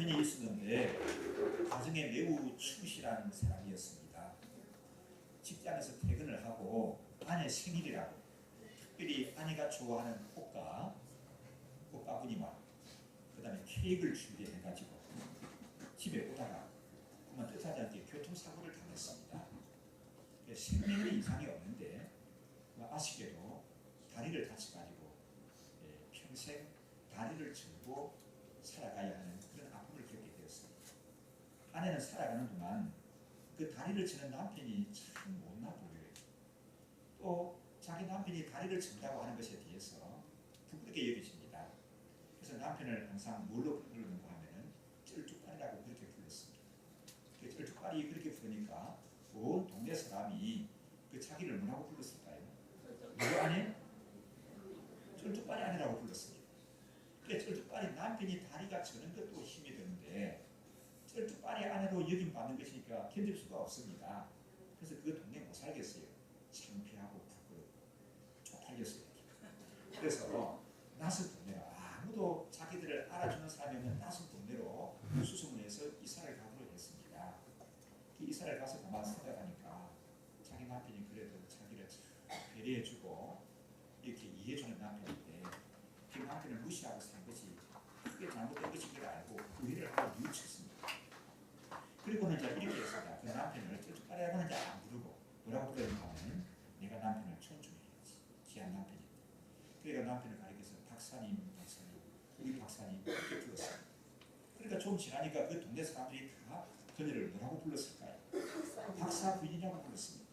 남편이 있었는데 가정에 매우 충실한 사람이었습니다. 직장에서 퇴근을 하고 아내 생일이라고 특별히 아내가 좋아하는 꽃가분이와 그 다음에 케이크를 준비해가지고 집에 오다가 그만 뜻하지 않게 교통사고를 당했습니다. 생명의 이상이 없는데 아쉽게도 다리를 다쳐가지고 평생 다리를 짚고 살아가야 하는 그런 아픔을 겪게 되었습니다. 아내는 살아가는 동안 그 다리를 치는 남편이 참 못나 보여요. 또 자기 남편이 다리를 친다고 하는 것에 대해서 부끄럽게 여기십니다. 그래서 남편을 항상 뭘로 부르는가 하면은 쩔뚝발이라고 그렇게 불렀습니다. 쩔뚝발이 그렇게 부르니까 온 동네 사람이 그 자기를 뭐라고 불렀을까요? 누구 아니? 쩔뚝발이 아니라고 불렀습니다. 쩔뚝발이 남편이 다리가 저는 것도 힘이 드는데 쩔뚝발이 아내로 여김받는 것이니까 견딜 수가 없습니다. 그래서 그 동네 못 살겠어요. 창피하고 부끄럽고 쪽팔렸어요. 그래서 낯선 동네로 아무도 자기들을 알아주는 사람이 없는 낯선 동네로 수소문해서 이사를 가기로 했습니다. 이사를 가서 가만 생각하니까 자기 남편이 그래도 자기를 배려해주고 이렇게 이해해주는 남편인데 그 남편을 무시하고 산 것이 크게 잘못된 것인 걸 알고 후회를 하고 뉘우쳤습니다. 그리고는 이제 이렇게 했습니다. 그 남편을 쩔뚝발이라고는 이제 안 부르고 뭐라고 부르는가 하면 내가 남편을 존중해야지. 귀한 남편인데. 그러니까 남편을 가리켜서 박사님, 우리 박사님 이렇게 불렀습니다. 그러니까 좀 지나니까 그 동네 사람들이 다 그녀를 뭐라고 불렀을까요? 박사 부인이라고 불렀습니다.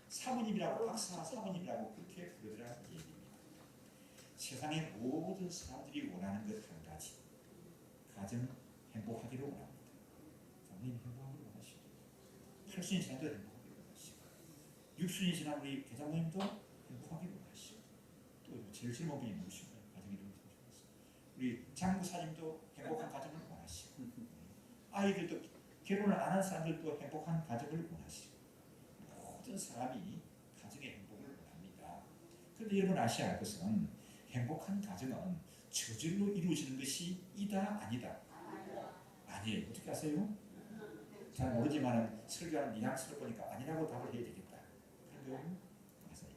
사모님이라고 박사 사모님이라고 그렇게 부르더라는 얘기입니다. 세상의 모든 사람들이 원하는 것 한 가지, 가정 행복하기를 원합니다. 장모님 행복하기를 원하시고, 8순이 지나도 행복하기를 원하시고, 6순이 지난 우리 대장모님도 행복하기를 원하시고, 또 제일 젊은 분이 누구신가요? 가정이 누구신가요? 우리 장부사님도 행복한 가정을 원하시고, 아이들도 결혼을 안 한 사람들도 행복한 가정을 원하시고, 모든 사람이 가정의 행복을 원합니다. 그런데 여러분 아셔야 할 것은 행복한 가정은 저절로 이루어지는 것이 이다 아니다? 아니에요. 어떻게 아세요? 잘 모르지만 설교하는 뉘앙스를 보니까 아니라고 답을 해야 되겠다. 그런데 맞아요.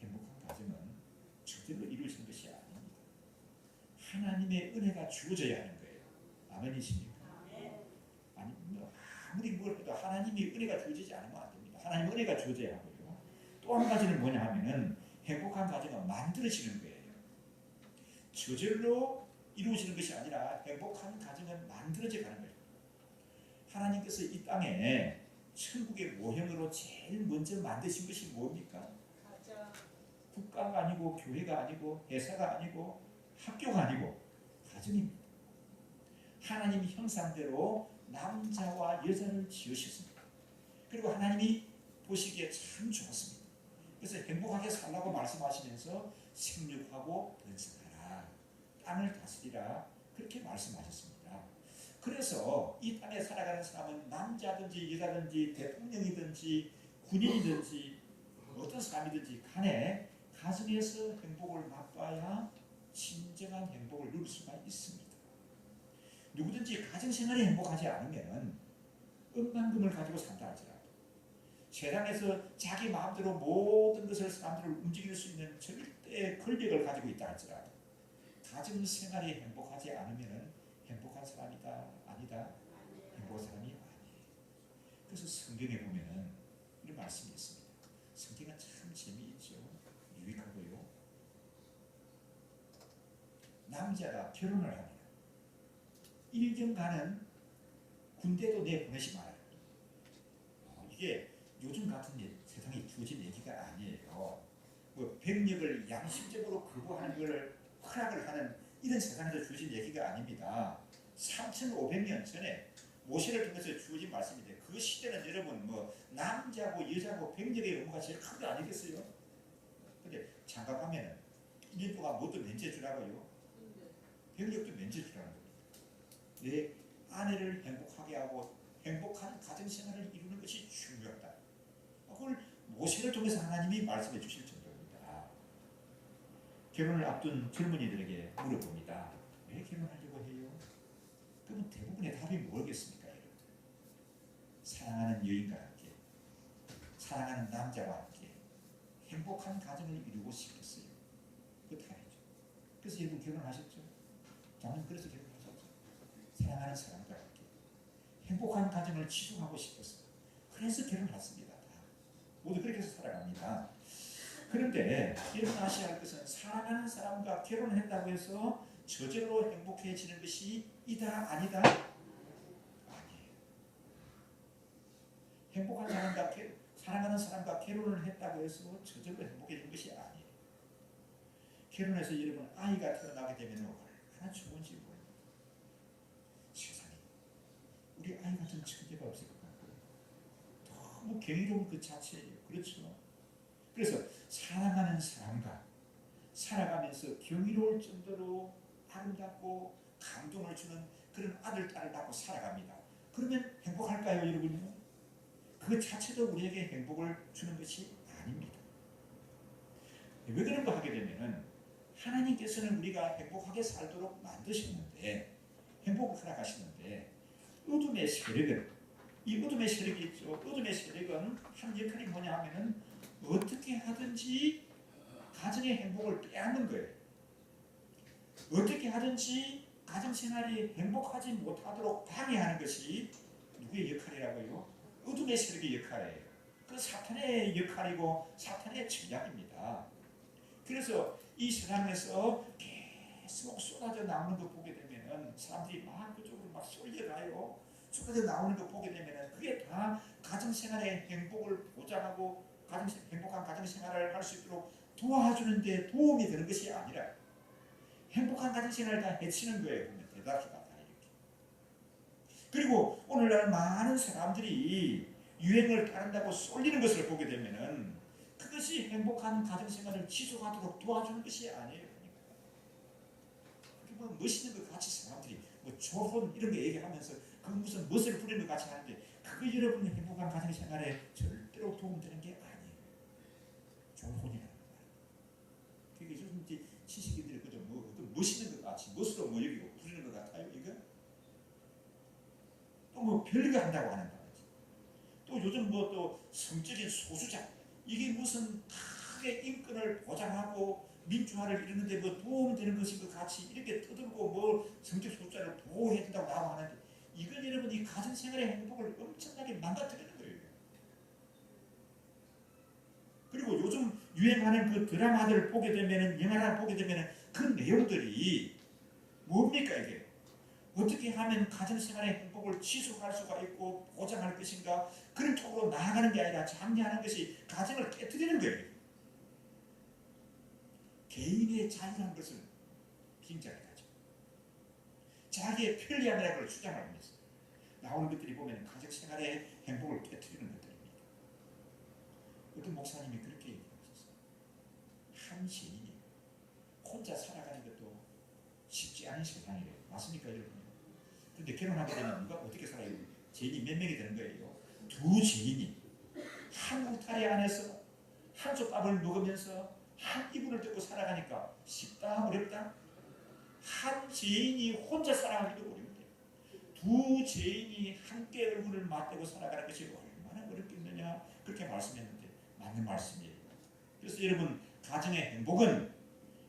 행복한 가정은 저절로 이루어지는 것이 아닙니다. 하나님의 은혜가 주어져야 하는 거예요. 아멘이십니까? 아니, 아무리 뭘 해도 하나님의 은혜가 주어지지 않으면 안 됩니다. 하나님의 은혜가 주어져야 하고요. 또 한 가지는 뭐냐 하면은 행복한 가정은 만들어지는 거예요. 저절로 이루어지는 것이 아니라 행복한 가정은 만들어져 가는 거예요. 하나님께서 이 땅에 천국의 모형으로 제일 먼저 만드신 것이 뭡니까? 국가가 아니고 교회가 아니고 회사가 아니고 학교가 아니고 가정입니다. 하나님 형상대로 남자와 여자를 지으셨습니다. 그리고 하나님이 보시기에 참 좋았습니다. 그래서 행복하게 살라고 말씀하시면서 생육하고 번성하라, 땅을 다스리라 그렇게 말씀하셨습니다. 그래서 이 땅에 살아가는 사람은 남자든지 여자든지 대통령이든지 군인이든지 어떤 사람이든지 간에 가정에서 행복을 맛봐야 진정한 행복을 누릴 수가 있습니다. 누구든지 가정생활이 행복하지 않으면 억만금을 가지고 산다 할지라도, 세상에서 자기 마음대로 모든 것을 사람들을 움직일 수 있는 절대의 권력을 가지고 있다 할지라도 가정생활이 행복하지 않으면 행복한 사람이다 아니다? 행복한 사람이 아니에요. 그래서 성경에 보면 이런 말씀이 있습니다. 성경은 참 재미있죠. 유익하고요. 남자가 결혼을 합니다. 1년간은 군대도 내보내지 말아요. 이게 요즘 같은 세상에 주어진 얘기가 아니에요. 뭐 병력을 양심적으로 거부하는 걸 허락을 하는 이런 세상에서 주어진 얘기가 아닙니다. 3,500년 전에 모세를 통해서 주어진 말씀인데, 그 시대는 여러분 뭐 남자고 여자고 병력의 의무가 제일 큰 거 아니겠어요? 근데 장가 가면은 1년 동안 뭐도 면제 주라고요? 병력도 면제 주라는 겁니다. 내 아내를 행복하게 하고 행복한 가정생활을 이루는 것이 중요하다. 그걸 모세를 통해서 하나님이 말씀해 주실 정도입니다. 결혼을 앞둔 젊은이들에게 물어봅니다. 왜 결혼하려고 해요? 그러면 행복한 가정을 이루고 싶겠어요? 그거 다 해죠. 그래서 여러분 결혼하셨죠? 저는 그래서 결혼하셨죠. 사랑하는 사람과 함께 행복한 가정을 지속하고 싶었어요. 그래서 결혼했습니다. 다. 모두 그렇게 해서 살아갑니다. 그런데 여러분 아셔야 할 것은 사랑하는 사람과 결혼했다고 해서 저절로 행복해지는 것이 이다 아니다? 아니에요. 행복한 사람과 사랑하는 사람과 결혼을 했다고 해서 저절로 행복해지는 것이 아니에요. 결혼해서 여러분 아이가 태어나게 되면 얼마나 좋은지 모릅니다. 세상에 우리 아이 같은 천재가 없을 것 같고요. 너무 경이로운 그 자체예요. 그렇죠? 그래서 사랑하는 사람과 살아가면서 경이로울 정도로 아름답고 감동을 주는 그런 아들, 딸을 낳고 살아갑니다. 그러면 행복할까요, 여러분요? 그 자체도 우리에게 행복을 주는 것이 아닙니다. 왜 그런가 하게 되면은 하나님께서는 우리가 행복하게 살도록 만드셨는데, 행복을 허락하시는데, 어둠의 세력은, 이 어둠의 세력이 있죠. 어둠의 세력은 한 역할이 뭐냐 하면은 어떻게 하든지 가정의 행복을 빼앗는 거예요. 어떻게 하든지 가정생활이 행복하지 못하도록 방해하는 것이 누구의 역할이라고요? 어둠의 세력의 역할이에요. 그 사탄의 역할이고 사탄의 전략입니다. 그래서 이 세상에서 계속 쏟아져 나오는 거 보게 되면은 사람들이 막 그쪽으로 막 쏠려가요. 쏟아져 나오는 거 보게 되면은 그게 다 가정생활의 행복을 보장하고 행복한 가정생활을 할 수 있도록 도와주는데 도움이 되는 것이 아니라 행복한 가정생활을 다 해치는 거예요. 보면 대다수가 다 이렇게. 그리고 오늘날 많은 사람들이 유행을 따른다고 쏠리는 것을 보게 되면은 그것이 행복한 가정생활을 지속하도록 도와주는 것이 아니에요. 그러니까 뭐 멋있는 것 같이 사람들이 뭐 조론 이런 거 얘기하면서 그 무슨 멋을 부리는 것 같이 하는데 그거 여러분의 행복한 가정생활에 절대로 도움되는 게 아니에요. 조론이라는 말. 그게 요즘 이제 지식인들이 그저 뭐 어떤 멋있는 것 같이 멋으로 뭐 여기고 부리는 것 같아요. 이거 또 뭐 별거 한다고 하는 거지. 또 요즘 뭐 또 성적인 소수자 이게 무슨 크게 인권을 보장하고 민주화를 이루는데 뭐 도움되는 것인 것 같이 이렇게 떠들고 뭐 성적 소수자를 보호해 준다고 나와 하는데 이건 여러분 이 가정생활의 행복을 엄청나게 망가뜨리는 거예요. 그리고 요즘 유행하는 그 드라마들을 보게 되면은 영화를 보게 되면은 그 내용들이 뭡니까 이게? 어떻게 하면 가정생활의 행복을 지속할 수가 있고 보장할 것인가 그런 쪽으로 나아가는 게 아니라 장려하는 것이 가정을 깨뜨리는 거예요. 개인의 자유라는 것을 빙자해 가지고 자기의 편리함이라는 걸 주장하면서 나오는 것들이 보면 가정생활의 행복을 깨뜨리는 것들입니다. 어떤 목사님이 그렇게 얘기하셨어요. 한 시인이 혼자 살아가는 것도 쉽지 않은 세상이래요. 맞습니까 여러분? 근데 결혼하게 되면 누가 어떻게 살아요? 죄인이 몇 명이 되는 거예요? 두 죄인이 한 울타리 안에서 한 솥밥을 먹으면서 한 이불을 덮고 살아가니까 쉽다 어렵다? 한 죄인이 혼자 살아가기도 어려운데 두 죄인이 함께 얼굴을 맞대고 살아가는 것이 얼마나 어렵겠느냐 그렇게 말씀했는데 맞는 말씀이에요. 그래서 여러분 가정의 행복은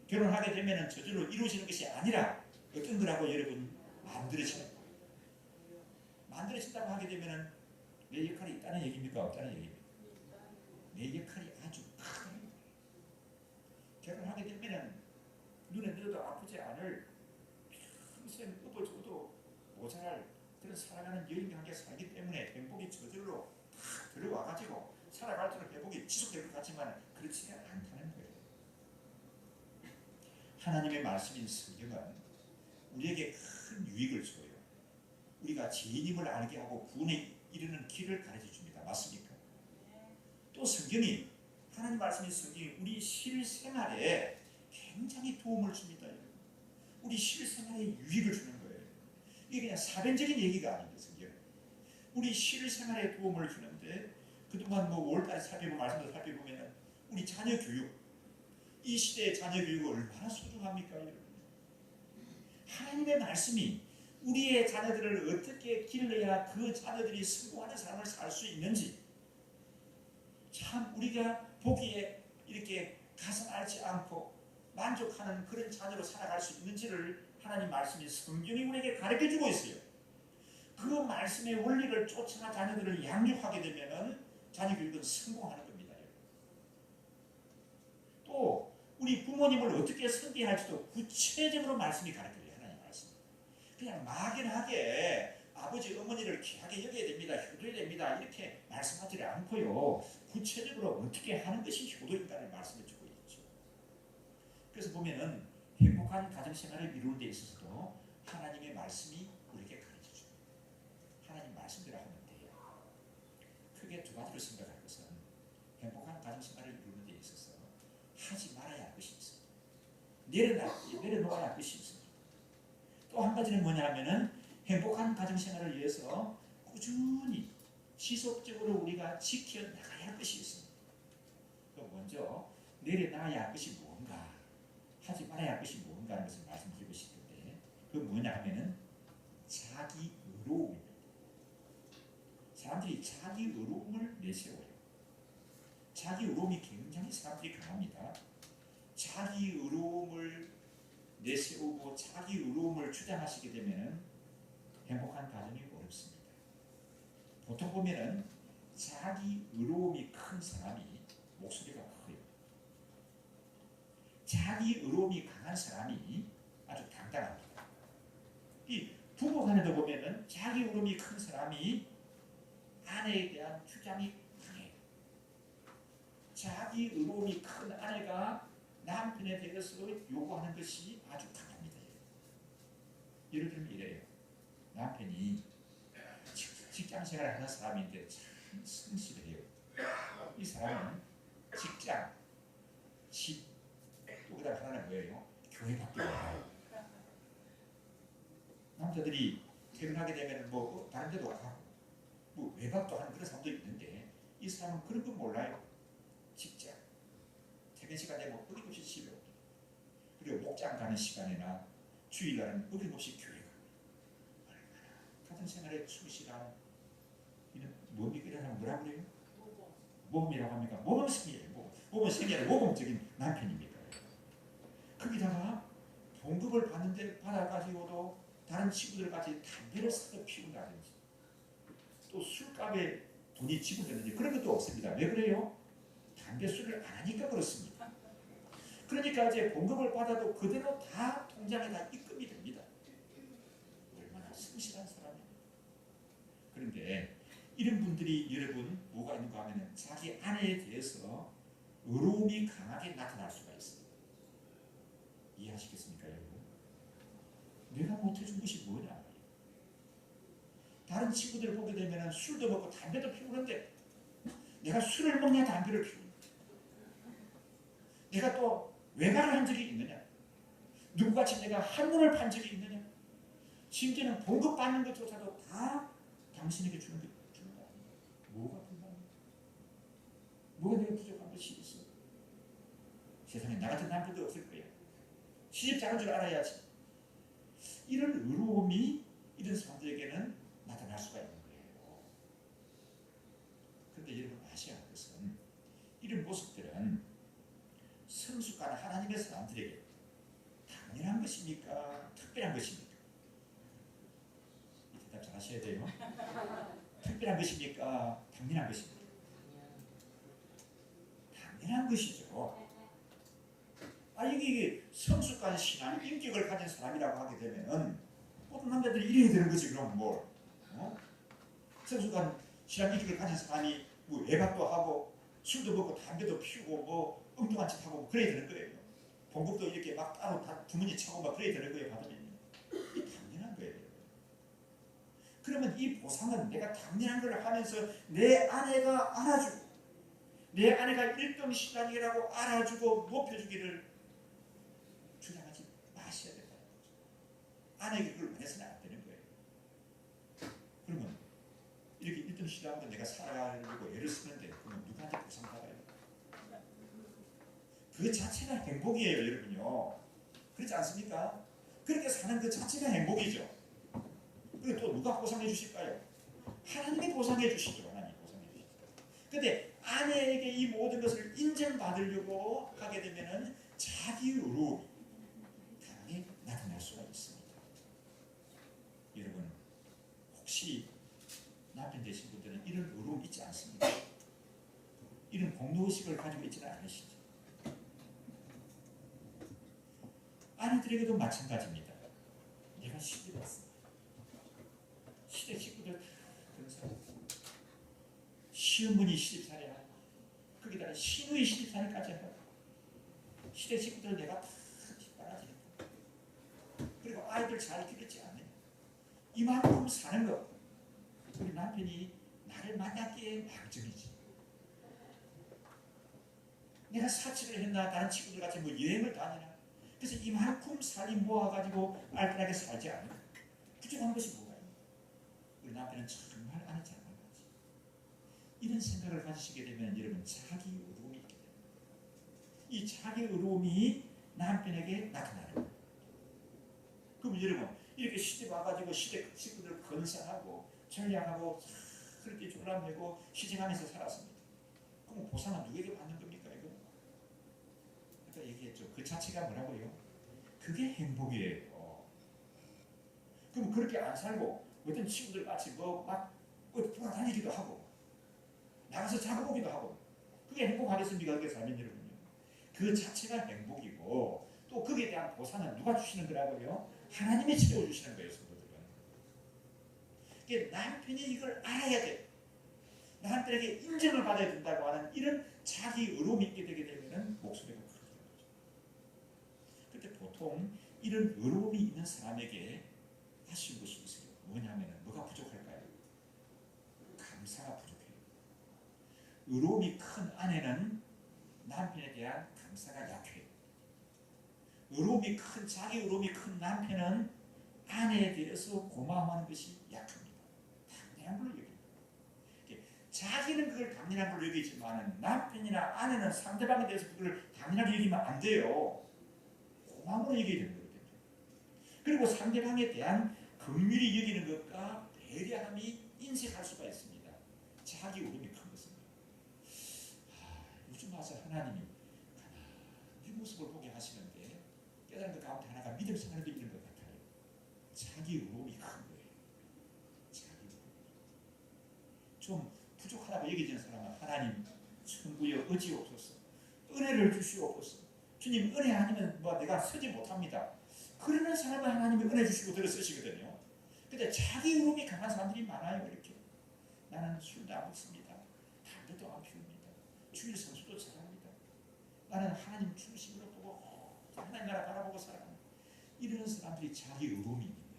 결혼하게 되면 저절로 이루어지는 것이 아니라 어떤 거라고 여러분 만들어지는 거예요. 만들어진다고 하게 되면 내 역할이 있다는 얘기입니까? 없다는 얘기입니까? 내 역할이 아주 크다는 거예요. 결혼하게 되면 눈에 들어도 아프지 않을 평생 업어줘도 모자랄 그런 살아가는 여인과 함께 살기 때문에 행복이 저절로 다 들어와가지고 살아갈수록 행복이 지속될 것 같지만 그렇지가 않다는 거예요. 하나님의 말씀인 성경은 우리에게 큰 유익을 줘요. 우리가 죄인임을 알게 하고 구원에 이르는 길을 가르쳐 줍니다. 맞습니까? 또 성경이 하나님 말씀인 성경이 우리 실생활에 굉장히 도움을 줍니다. 우리 실생활에 유익을 주는 거예요. 이게 그냥 사변적인 얘기가 아닙니다. 성경. 우리 실생활에 도움을 주는데 그동안 뭐 5월달에 살펴본 말씀도 살펴보면 우리 자녀 교육 이 시대의 자녀 교육이 얼마나 소중합니까? 여러분? 하나님의 말씀이 우리의 자녀들을 어떻게 길러야 그 자녀들이 성공하는 삶을 살 수 있는지 참 우리가 보기에 이렇게 가슴 앓지 않고 만족하는 그런 자녀로 살아갈 수 있는지를 하나님 말씀이 성경이 우리에게 가르쳐주고 있어요. 그 말씀의 원리를 쫓아가 자녀들을 양육하게 되면 자녀 교육은 성공하는 겁니다. 또 우리 부모님을 어떻게 선대할지도 구체적으로 말씀이 가르쳐줘요. 하나님 말씀. 그냥 막연하게 아버지 어머니를 귀하게 여겨야 됩니다. 효도해야 됩니다. 이렇게 말씀하지 않고요. 구체적으로 어떻게 하는 것이 효도인가를 말씀해 주고 있죠. 그래서 보면은 행복한 가정생활을 이루는 데 있어서도 하나님의 말씀이 우리에게 가르쳐 줍니다. 하나님 말씀대로 하면 돼요. 크게 두 가지로 생각할 것은 행복한 가정생활을 이루는 데 있어서 하지 말아야 할 것이 있습니다. 내려놓아야 할 것이 있습니다. 또 한 가지는 뭐냐 하면은 행복한 가정생활을 위해서 꾸준히 지속적으로 우리가 지켜나가야 할 것이 있습니다. 그럼 먼저 내려놔야 할 것이 무언가, 하지 말아야 할 것이 무언가 하는 것을 말씀드리고 싶은데 그건 뭐냐 하면은 자기 의로움입니다. 사람들이 자기 의로움을 내세워요. 자기 의로움이 굉장히 사람들이 강합니다. 자기 의로움을 내세우고 자기 의로움을 주장하시게 되면 행복한 가정이 어렵습니다. 보통 보면은 자기 의로움이 큰 사람이 목소리가 커요. 자기 의로움이 강한 사람이 아주 당당합니다. 이 부부 간에도 보면은 자기 의로움이 큰 사람이 아내에 대한 주장이 강해요. 자기 의로움이 큰 아내가 남편에 대해서 요구하는 것이 아주 강합니다. 예를 들면 이래요. 남편이 직장 생활을 하는 사람인데 참 성실해요. 이 사람은 직장, 집, 또 그다음 하나는 뭐예요? 교회 바뀌어요. 남자들이 퇴근하게 되면 뭐 다른 데도 가고 뭐 외박도 하는 그런 사람도 있는데 이 사람은 그런 거 몰라요. 직장, 퇴근 시간 되면 어김없이 집에 오고 그리고 목장 가는 시간이나 주일날은 어김없이 교회 가고 얼마나 가정생활에 충실한 이는 뭡니까? 이런 사람 뭐라고 그래요? 모범이라고 합니까? 모범생이에요. 모범생이 아니라 모범적인 남편입니다. 거기다가 봉급을 받아가지고도 다른 친구들 같이 담배를 사서 피운다든지 또 술값에 돈이 지불되는지 그런 것도 없습니다. 왜 그래요? 담배 술을 안 하니까 그렇습니다. 그러니까 이제 봉급을 받아도 그대로 다 통장에 다 입금이 됩니다. 얼마나 성실한 사람입니다. 그런데 이런 분들이 여러분 뭐가 있는가 하면 자기 아내에 대해서 의로움이 강하게 나타날 수가 있어요. 이해하시겠습니까 여러분? 내가 못해준 것이 뭐냐? 다른 친구들 보게 되면 술도 먹고 담배도 피우는데 내가 술을 먹냐 담배를 피우냐? 내가 또 외박을 한 적이 있느냐? 누구같이 내가 한눈을 판 적이 있느냐? 심지어는 봉급 받는 것조차도 다 당신에게 주는 거 아니에요? 뭐가 불만이야? 뭐가 내가 부족한 것이 있어? 세상에 나 같은 남편도 없을 거야. 시집 잘한 줄 알아야지. 이런 의로움이 이런 사람들에게는 나타날 수가 있는 거예요. 그런데 여러분 아셔야 할 것은 이런 모습들은 성숙한 하나님의 사람들에게 당연한 것입니까? 특별한 것입니까? 이 대답 잘 하셔야 돼요. 특별한 것입니까? 당연한 것입니까? 당연한 것이죠. 이게 성숙한 신앙, 인격을 가진 사람이라고 하게 되면은 모든 남자들이 이래야 되는 거지. 그럼 뭘? 성숙한 신앙, 인격을 가진 사람이 뭐 외박도 하고 술도 먹고 담배도 피우고 뭐 엉뚱한 짓 하고 뭐 그래야 되는 거예요. 봉급도 이렇게 막 따로 다 주머니 차고 막 그래야 되는 거예요. 받으면 이 당연한 거예요. 그러면 이 보상은 내가 당연한 걸 하면서 내 아내가 알아주고 내 아내가 1등 신앙이라고 알아주고 높여주기를 주장하지 마셔야 된다는 거죠. 아내에게 그걸 원해서는 안 되는 거예요. 그러면 이렇게 1등 신앙으로 내가 살아가려고 애를 쓰는데 그러면 누구한테 보상받아요? 그 자체가 행복이에요, 여러분요. 그렇지 않습니까? 그렇게 사는 그 자체가 행복이죠. 그리고 또 누가 보상해 주실까요? 하나님이 보상해 주시죠. 하나님이 보상해 주시죠. 근데 아내에게 이 모든 것을 인정받으려고 하게 되면은 자기 의로움이 강하게 나타날 수가 있습니다. 여러분 혹시 남편 되신 분들은 이런 의로움 있지 않습니까? 이런 공로의식을 가지고 있지는 않으시죠? 아내들에게도 마찬가지입니다. 내가 시집 왔습니다. 시댁 식구들 그런 사람, 시어머니 시집살이야, 거기다가 시누이 시집살이까지 하고 시댁 식구들 내가 다 뒷바라지니까, 그리고 아이들 잘 기르지 않아요. 이만큼 사는 것, 우리 남편이 나를 만났기에 망정이지. 내가 사치를 했나, 다른 친구들 같이 뭐 여행을 다니나, 그래서 이만큼 살이 모아가지고 알뜰하게 살지 않아요. 부족한 것이 뭐가요? 우리 남편은 정말 아니 잘 만나지. 이런 생각을 가지시게 되면 여러분 자기 의로움이 있게 됩니다. 이 자기 의로움이 남편에게 나타나는 거예요. 그럼 여러분 이렇게 시집 와가지고 시댁 식구들 건사하고 전략하고 그렇게 졸라매고 희생하면서 살았습니다. 그럼 보상은 누구에게 받는 겁니까? 이거? 아까 얘기했죠. 그 자체가 뭐라고요? 그게 행복이에요. 그럼 그렇게 안 살고 어떤 친구들 같이 막 돌아다니기도 하고 나가서 작업하기도 하고, 그게 행복하겠습니까? 그게 삶인 여러분요. 그 자체가 행복이고, 또 거기에 대한 보상은 누가 주시는 거라고요? 하나님이 채워주시는 거예요, 성도들은. 남편이 이걸 알아야 돼. 남편에게 인정을 받아야 된다고 하는 이런 자기 의로움이 있게 되게 되면 목소리가 크게 되는 거죠. 그런데 보통 이런 의로움이 있는 사람에게 아쉬운 것이 있어요. 뭐냐면 뭐가 부족할까요? 감사가 부족해요. 의로움이 큰 아내는 남편에 대한 감사가 약해요. 의로움이 큰, 자기 의로움이 큰 남편은 아내에 대해서 고마워하는 것이 약합니다. 당연한 걸로 여깁니다. 자기는 그걸 당연한 걸로 여기지만 남편이나 아내는 상대방에 대해서 그걸 당연하게 여기면 안 돼요. 고마운 걸로 여겨야 되는 거거든요. 그리고 상대방에 대한 긍휼히 여기는 것과 배려함이 인색할 수가 있습니다. 자기 의로움이 큰 것입니다. 요즘 와서 하나님이 이 모습을 보게 하시는데 깨달은 것 가운데 하나가 믿음 생활도 있는 것 같아요. 자기 의로움이 큰 거예요. 자기 의로움. 좀 부족하다고 여겨지는 사람은 하나님 천부여 어지옵소서, 은혜를 주시옵소서. 주님 은혜 아니면 내가 서지 못합니다. 그러는 사람은 하나님이 은혜 주시고 들어 쓰시거든요. 근데 자기 의로움이 강한 사람들이 많아요. 이렇게 나는 술도 안 먹습니다. 담배도 안 피웁니다. 주일 성수도 잘합니다. 나는 하나님 중심으로 보고 하나님 나라 바라보고 살아갑니다. 이런 사람들이 자기 의로움이 있는 거예요.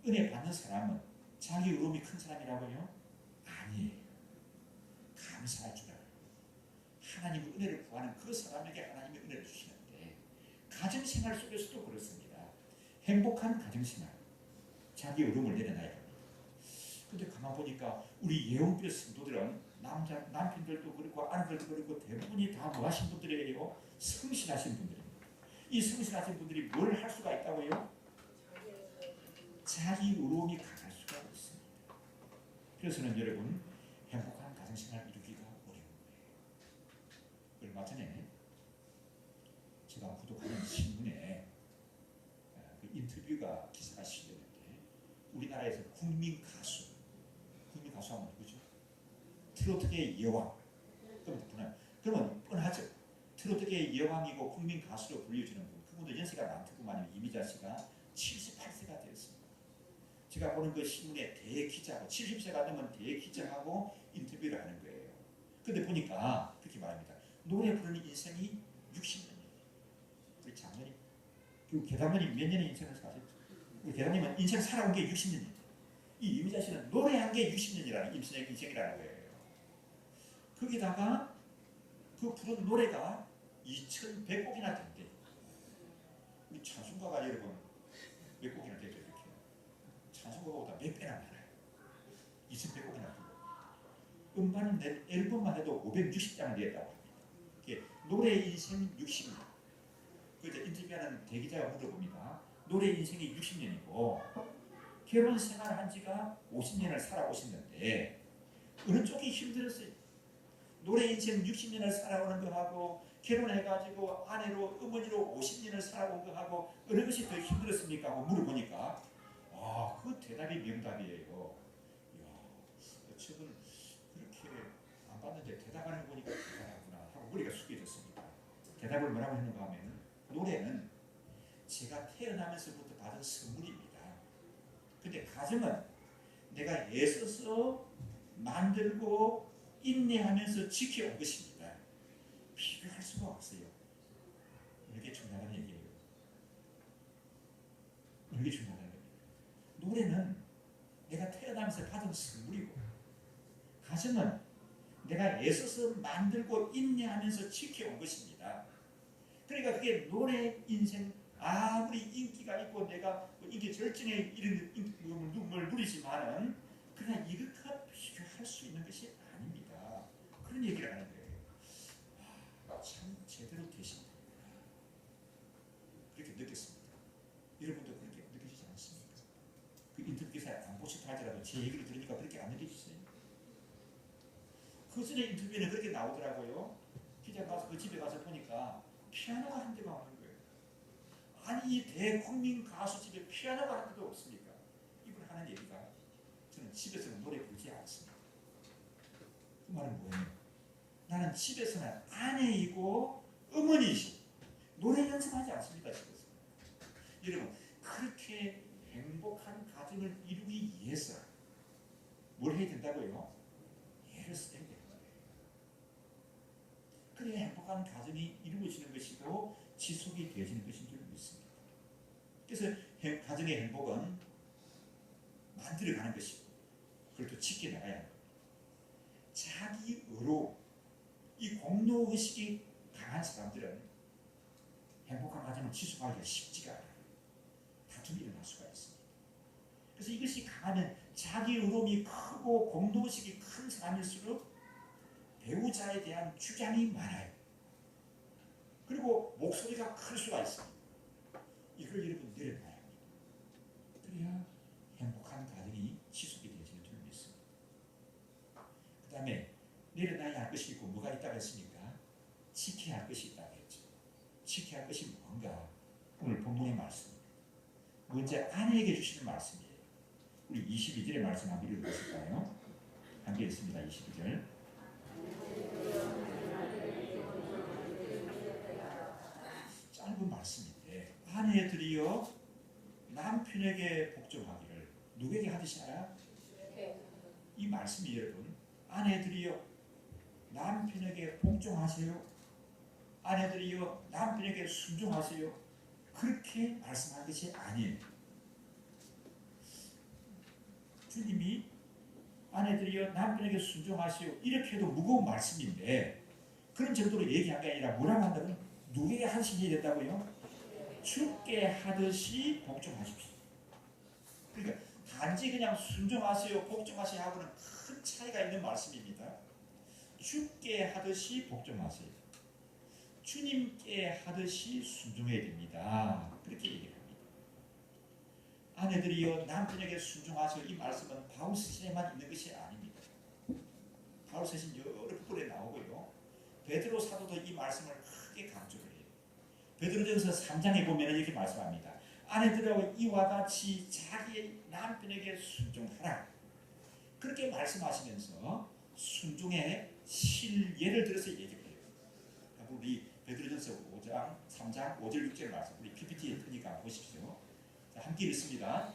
은혜 받는 사람은 자기 의로움이 큰 사람이라고요? 아니에요. 감사할 줄 알아요. 하나님의 은혜를 구하는 그 사람에게 하나님의 은혜를 주시는데, 가정생활 속에서도 그렇습니다. 행복한 가정생활, 자기 의로움을 내려놔야 됩니다. 근데 가만 보니까 우리 예언교 성도들은 남편들도 그렇고 아내들도 그렇고 대부분이 다 뭐 하신 분들이에요? 성실하신 분들입니다. 이 성실하신 분들이 뭘 할 수가 있다고요? 자기 의로움이 강할 수가 있습니다. 그래서는 여러분 행복한 가정생활 이루기가 어려운 거예요. 얼마 전에 제가 구독하는 신문에 그 인터뷰가 기사가 실렸는데, 우리나라에서 국민 가수 하면 누구죠? 트로트계의 여왕. 그러면 뻔하죠. 트로트계의 여왕이고 국민 가수로 불려지는 분, 그분도 연세가 많더구만요. 이미자 씨가 78세가 되었습니다. 제가 보는 그 신문에 대기자하고 70세가 되면 대기자하고 인터뷰를 하는 거예요. 근데 보니까 그렇게 말합니다. 노래 부르는 인생이 60년이에요. 우리 장모님, 그 계단모님 몇 년의 인생을 사셨죠? 우리 계단님은 인생 살아온 게 60년이에요. 이 이미자 씨는 노래한 게 60년이라는 인생이라는 거예요. 거기다가 그 부른 노래가 2100곡이나 된대. 우리 찬송가가 여러분 몇 곡이나 되죠? 이렇게 찬송가보다 몇 배나 많아요. 2100곡이나 되고, 음반 앨범만 해도 560장을 냈다고 합니다. 노래 인생 60년. 그래서 인터뷰하는 대기자가 물어봅니다. 노래 인생이 60년이고 결혼 생활한 지가 50년을 살아오셨는데 어느 쪽이 힘들었어요? 노래 인생 60년을 살아오는 거하고 결혼해가지고 아내로 어머니로 50년을 살아온 거하고 어느 것이 더 힘들었습니까? 하고 물어보니까 그 대답이 명답이에요. 이야, 저분 그렇게 안 봤는데 대답하는 거 보니까 대단하구나 하고 머리가 숙여졌습니다. 대답을 뭐라고 했는가 하면 노래는 제가 태어나면서부터 받은 선물입니다. 근데 가정은 내가 애써서 만들고 인내하면서 지켜온 것입니다. 비교할 수가 없어요. 이렇게 중요한 얘기예요. 이게 중요한 겁니다. 노래는 내가 태어나면서 받은 선물이고 가정은 내가 애써서 만들고 인내하면서 지켜온 것입니다. 그러니까 그게 노래 인생 아무리 인기가 있고 내가 인기 절정에 이른 걸 누리지만은 그러나 이것과 비교할 수 있는 것이 아닙니다. 그런 얘기를 하는 거예요. 참 제대로 되신 분이구나. 그렇게 느꼈습니다. 여러분도 그렇게 느끼시지 않습니까? 그 인터뷰 기사에 안 보셨다 하더라도 제 얘기를 들으니까 그렇게 안 느끼시어요? 그 전에 인터뷰에는 그렇게 나오더라고요. 기자 가서 그 집에 가서 보니까 피아노가 한 대가 없는 거예요. 아니 이 대국민 가수 집에 피아노가 한 대도 없습니까? 이분 하는 얘기가 저는 집에서는 노래 부르지 않습니다. 그 말은 뭐예요? 나는 집에서는 아내이고 어머니이시고 노래 연습하지 않습니다. 집에서. 여러분 그렇게 행복한 가정을 이루기 위해서 뭘 해야 된다고요? 예를 써야 돼요. 그래야 행복한 가정이 이루어지는 것이고 지속이 되어지는 것인 줄 믿습니다. 그래서 가정의 행복은 만들어가는 것이고 그걸 또 지켜나가야 합니다. 자기의로 이 공로의식이 강한 사람들은 행복한 가정을 지속하기가 쉽지가 않아요. 다툼이 일어날 수가 있습니다. 그래서 이것이 강하면 자기의로움이 크고 공로의식이 큰 사람일수록 배우자에 대한 주장이 많아요. 그리고 목소리가 클 수가 있습니다. 이걸 여러분 내려놔야 합니다. 그래야 행복한 가정이 지속이 되어지는 줄 믿습니다. 그 다음에 내려놔야 할 것이 있고 뭐가 있다고 했습니까? 지켜야 할 것이 있다고 했죠. 지켜야 할 것이 뭔가? 오늘 본문의 말씀입니다. 먼저 아내에게 주시는 말씀이에요. 우리 22절의 말씀 한번 읽어보실까요? 함께 읽습니다. 22절. 짧은 말씀인데 아내들이여 남편에게 복종하기를 누구에게 하듯이 알아? 이 말씀이 여러분 아내들이여 남편에게 복종하세요. 아내들이여 남편에게 순종하세요. 그렇게 말씀한 것이 아니에요. 주님이 아내들이여 남편에게 순종하시오 이렇게 해도 무거운 말씀인데 그런 정도로 얘기한 게 아니라 뭐라고 한다면 누구에게 하듯이 된다고요? 주께 하듯이 복종하십시오. 그러니까 단지 그냥 순종하세요 복종하세요 하고는 큰 차이가 있는 말씀입니다. 주께 하듯이 복종하세요. 주님께 하듯이 순종해야 됩니다. 그렇게 얘기를 합니다. 아내들이여 남편에게 순종하세요. 이 말씀은 바울서신에만 있는 것이 아닙니다. 바울서신 여러 부분에 나오고요. 베드로 사도도 이 말씀을 크게 강조를 해요. 베드로전서 3장에 보면 이렇게 말씀합니다. 아내들하고 이와 같이 자기의 남편에게 순종하라. 그렇게 말씀하시면서 순종의 실예를 들어서 얘기를 해요. 우리 베드로전서 5장, 3장, 5절, 6절 말씀 우리 PPT에 뜨니까 보십시오. 자, 함께 읽습니다.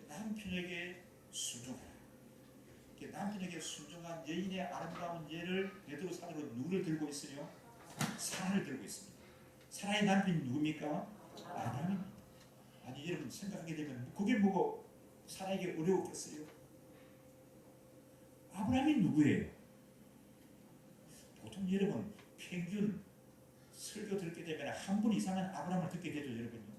남편에게 순종하라. 남편에게 순종한 여인의 아름다운 예를 베드로 사도로 누구를 들고 있어요? 사라를 들고 있습니다. 사라의 남편이 누굽니까? 아브라함입니다. 아니 여러분 생각하게 되면 그게 뭐고 사라에게 어려웠겠어요? 아브라함이 누구예요? 보통 여러분 평균 설교 듣게 되면 한 분 이상은 아브라함을 듣게 되죠. 여러분요.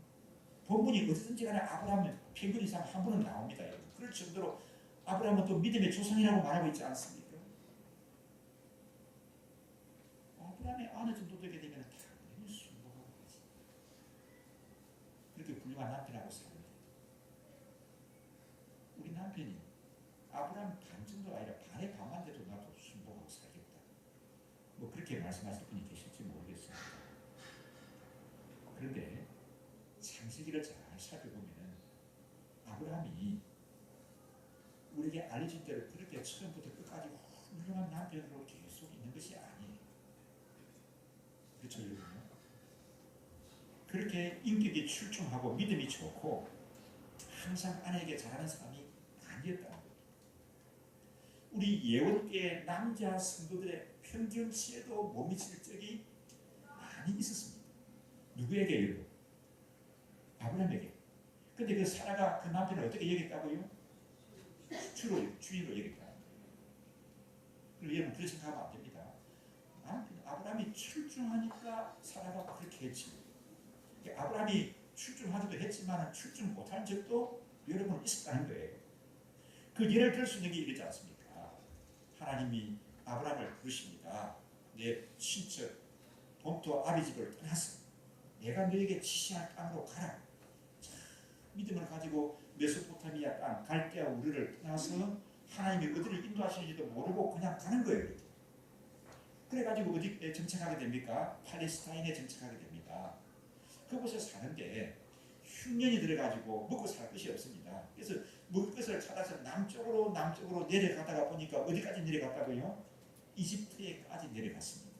본문이 어디든지 간에 아브라함은 평균 이상 한 번은 나옵니다. 그럴 정도로 아브라함은 또 믿음의 조상이라고 말하고 있지 않습니까? 아브라함의 어느 정도 되게 되면 당연히 순복하고 있지. 그렇게 훌륭한 남편하고 살는데 우리 남편이 아브라함 반 정도 아니라 반의 반만 돼도 나도 순복하고 살겠다. 뭐 그렇게 말씀하실 분이 계실지 모르겠습니다. 그런데 창세기를 잘 살펴보면 아브라함이 우리에게 알려진 대로 그렇게 처음부터 끝까지 훌륭한 남편으로 계속 있는 것이 아니에요. 그렇죠, 여러분? 그렇게 인격이 출중하고 믿음이 좋고 항상 아내에게 잘하는 사람이 아니었다는 거예요. 우리 예원계 남자 성도들의 평균치에도 못 미칠 적이 많이 있었습니다. 누구에게, 여러분? 아브라함에게. 근데 그 사라가 그 남편을 어떻게 여겼다고요? 주인으로 여겼다. 그리고 여러분 그렇게 생각하면 안 됩니다. 아브라함이 출중하니까 사라가 그렇게 했지. 아브라함이 출중하기도 했지만 출중 못한 적도 여러분 있었다는 거예요. 그 예를 들 수 있는 게 이러지 않습니까? 하나님이 아브라함을 부르십니다. 내 친척 본토 아비집을 떠나서 내가 너에게 지시할 땅으로 가라. 믿음을 가지고 메소포타미아 땅 갈대아 우르를 떠나서 하나님이 어디를 인도하시는지도 모르고 그냥 가는 거예요. 그래가지고 어디에 정착하게 됩니까? 팔레스타인에 정착하게 됩니다. 그곳에 사는데 흉년이 들어가지고 먹고 살 것이 없습니다. 그래서 먹을 것을 찾아서 남쪽으로 내려가다가 보니까 어디까지 내려갔다고요? 이집트에까지 내려갔습니다.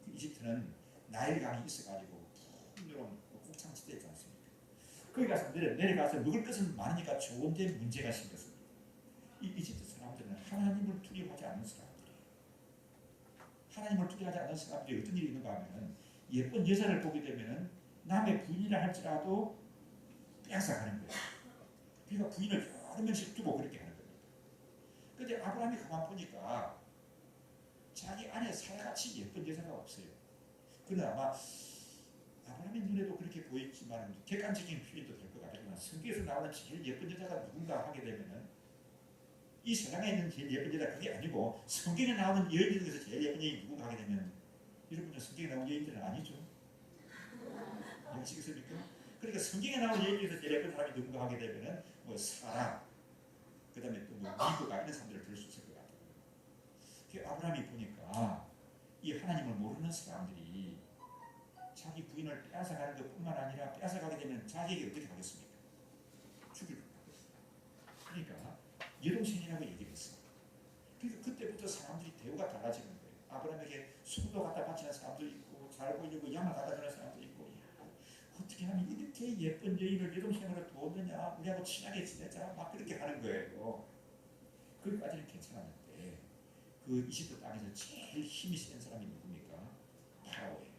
그 이집트는 나일강이 있어가지고 풍요로운 곡창지대였지 않습니까? 거기 가서 내려가서 먹을 것은 많으니까 좋은데 문제가 생겼습니다. 이 이집트 사람들은 하나님을 두려워하지 않는 사람들이에요. 하나님을 두려워하지 않는 사람들이 어떤 일이 있는가 하면 예쁜 여자를 보게 되면 남의 부인이라 할지라도 빼앗아가는 거예요. 그러니까 부인을 여러 명씩 두고 그렇게 하는 겁니다. 그런데 아브라함이 가만 보니까 자기 안에 사야같이 예쁜 여자가 없어요. 그는 아마 아브라함의 눈에도 그렇게 보였지만 객관적인 표현도 될 것 같지만 성경에서 나오는 제일 예쁜 여자가 누군가 하게 되면은 이 세상에 있는 제일 예쁜 여자 그게 아니고 성경에 나오는 여인들 중에서 제일 예쁜 여인이 누군가 하게 되면 여러분은 성경에 나오는 여인들은 아니죠. 아시겠습니까? 그러니까 성경에 나오는 여인 중에서 제일 예쁜 사람이 누군가 하게 되면은 뭐 사라 그 다음에 또 뭐 미브가 이런 사람들을 들 수 있을 것 같아요. 그 아브라함이 보니까 이 하나님을 모르는 사람들이 자기 부인을 빼앗아가는 것뿐만 아니라 빼앗아가게 되면 자기에게 어떻게 하겠습니까? 죽일 겁니다. 그러니까 여동생이라고 얘기를 했습니다. 그러니까 그때부터 사람들이 대우가 달라지는 거예요. 아브라함에게 수도 갖다 바치는 사람도 있고 잘 보이려고 양을 갖다 주는 사람도 있고 어떻게 하면 이렇게 예쁜 여인을 여동생으로 두었느냐 우리하고 친하게 지내자 막 그렇게 하는 거예요. 거기까지는 괜찮았는데 그 이집트 땅에서 제일 힘이 센 사람이 누굽니까? 파라오예요.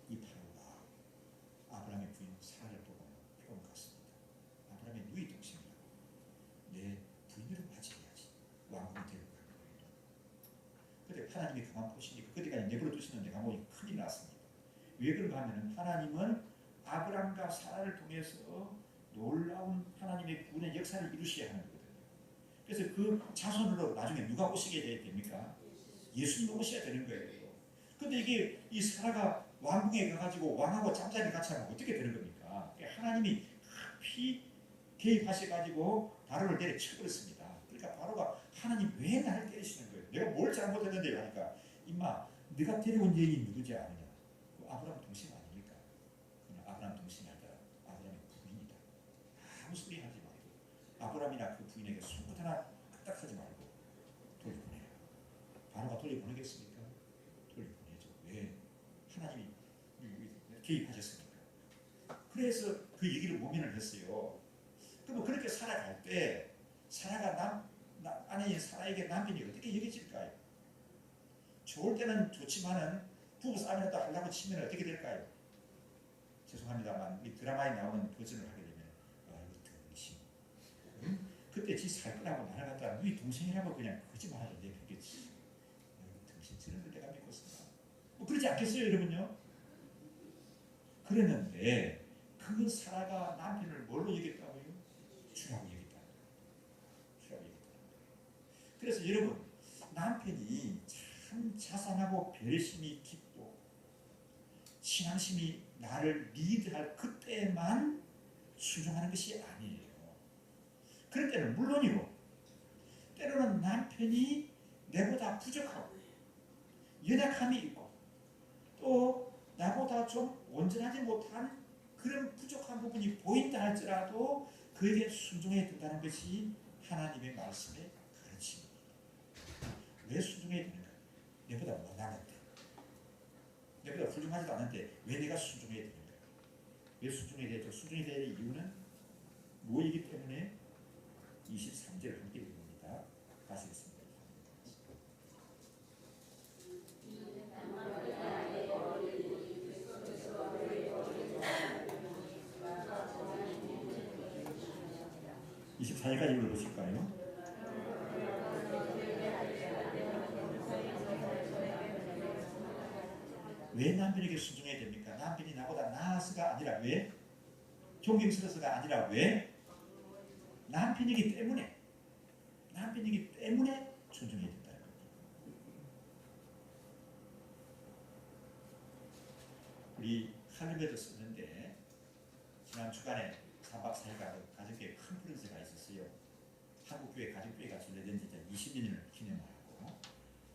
이 파라오가 아브라함의 부인 사라를 보고 표현 갔습니다. 아브라함의 누이 동생이라고 내 부인으로 맞이해야지 왕궁 데리고 갈 거예요. 그런데 하나님이 가만 보시니까 그때까지 내버려 두시는 내가 보니 큰일 났습니다. 왜 그런가 하면 하나님은 아브라함과 사라를 통해서 놀라운 하나님의 구원의 역사를 이루셔야 하는 거거든요. 그래서 그 자손으로 나중에 누가 오시게 됩니까? 예수님 오셔야 되는 거예요. 그런데 이게 이 사라가 왕궁에 가가지고 왕하고 잠자리 같이 하면 어떻게 되는 겁니까? 하나님이 급히 개입하셔가지고 바로를 내려쳐버렸습니다. 그러니까 바로가 하나님 왜 나를 때리시는 거예요? 내가 뭘 잘못했는데 하니까 임마 네가 데려온 여인이 누구지 아느냐? 아브라함 동생 아닙니까? 그냥 아브라함 동생이 아니라 아브라함의 부인이다. 아무 소리 하지 말고 아브라함이나 그 부인에게 손끝 하나 까딱하지 말고 돌려보내라. 바로가 돌려보내겠습니까? 돌려보내죠. 왜? 하나님이 개입하셨으니까. 그래서 그 얘기를 모면을 했어요. 그럼 그렇게 살아갈 때 사라가 아내인 사라에게 남편이 어떻게 여겨질까요? 좋을 때는 좋지만은 부부싸움이나 또 하려고 치면 어떻게 될까요? 죄송합니다만 이 드라마에 나오는 버전을 하게 되면 이거 등신 그때 지 살 거라고 나를 갖다 네 동생이라고 그냥 거짓말하던데 그게 등신 저런 걸 내가 믿고 있습니다. 뭐 그러지 않겠어요 여러분요? 그랬는데 그 사라가 남편을 뭘로 여겼다고요? 주라고 여겼다. 주라고 여겼다. 그래서 여러분, 남편이 참 자상하고 배려심이 깊고 신앙심이 나를 리드할 그때만 순종하는 것이 아니에요. 그럴 때는 물론이고, 때로는 남편이 내보다 부족하고 연약함이 있고 또 나보다 좀 온전하지 못한 그런 부족한 부분이 보인다 할지라도 그에게 순종해야 된다는 것이 하나님의 말씀의 가르침입니다. 왜 순종해야 되는가? 내보다 못나는데, 내보다 훌륭하지도 않은데 왜 내가 순종해야 되는가? 왜 순종해야 되죠? 순종해야 될 이유는 뭐이기 때문에 23절을 함께 읽습니다. 가시겠습니다. (24절까지) 읽어보실까요? 왜 남편에게 순종해야 됩니까? 남편이 나보다 나아서가 아니라 왜? 존경스러워서가 아니라 왜? 남편이기 때문에 존중해야 된다는 겁니다. 우리 칼럼에도 썼는데 지난 주간에 3박 4일간 가족교회 컨퍼런스가 있었어요. 한국교회 가족교회가 설립된 지 20년을 기념하고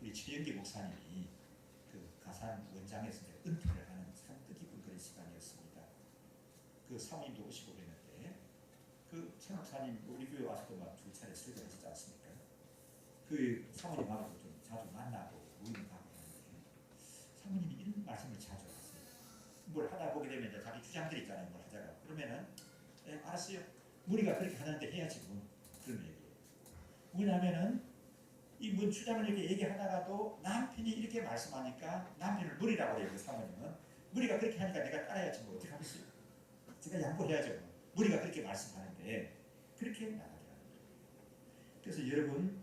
우리 최영기 목사님이 그 가산 원장에서 은퇴를 하는 참 뜻깊은 그런 시간이었습니다. 그 사모님도 오시고 그랬는데 그 최 목사님 우리 교회 와서도 막 2차례 설교하시지 않습니까? 그 사모님하고도 좀 자주 만나고 모임을 가고 하는데 사모님이 이런 말씀을 자주 하세요. 뭘 하다 보게 되면 이제 자기 주장들 있잖아요. 뭘 하다가 그러면은 알았어요. 우리가 그렇게 하는데 해야지 뭐 그런 얘기예요. 왜냐하면은 이 뭔 주장을 이렇게 얘기하다가도 남편이 이렇게 말씀하니까 남편을 무리라고 해요. 그 사모님은 무리가 그렇게 하니까 내가 따라야지 뭐 어떻게 하겠어요? 제가 양보해야죠. 뭐. 무리가 그렇게 말씀하는데 그렇게 나가더라고요. 그래서 여러분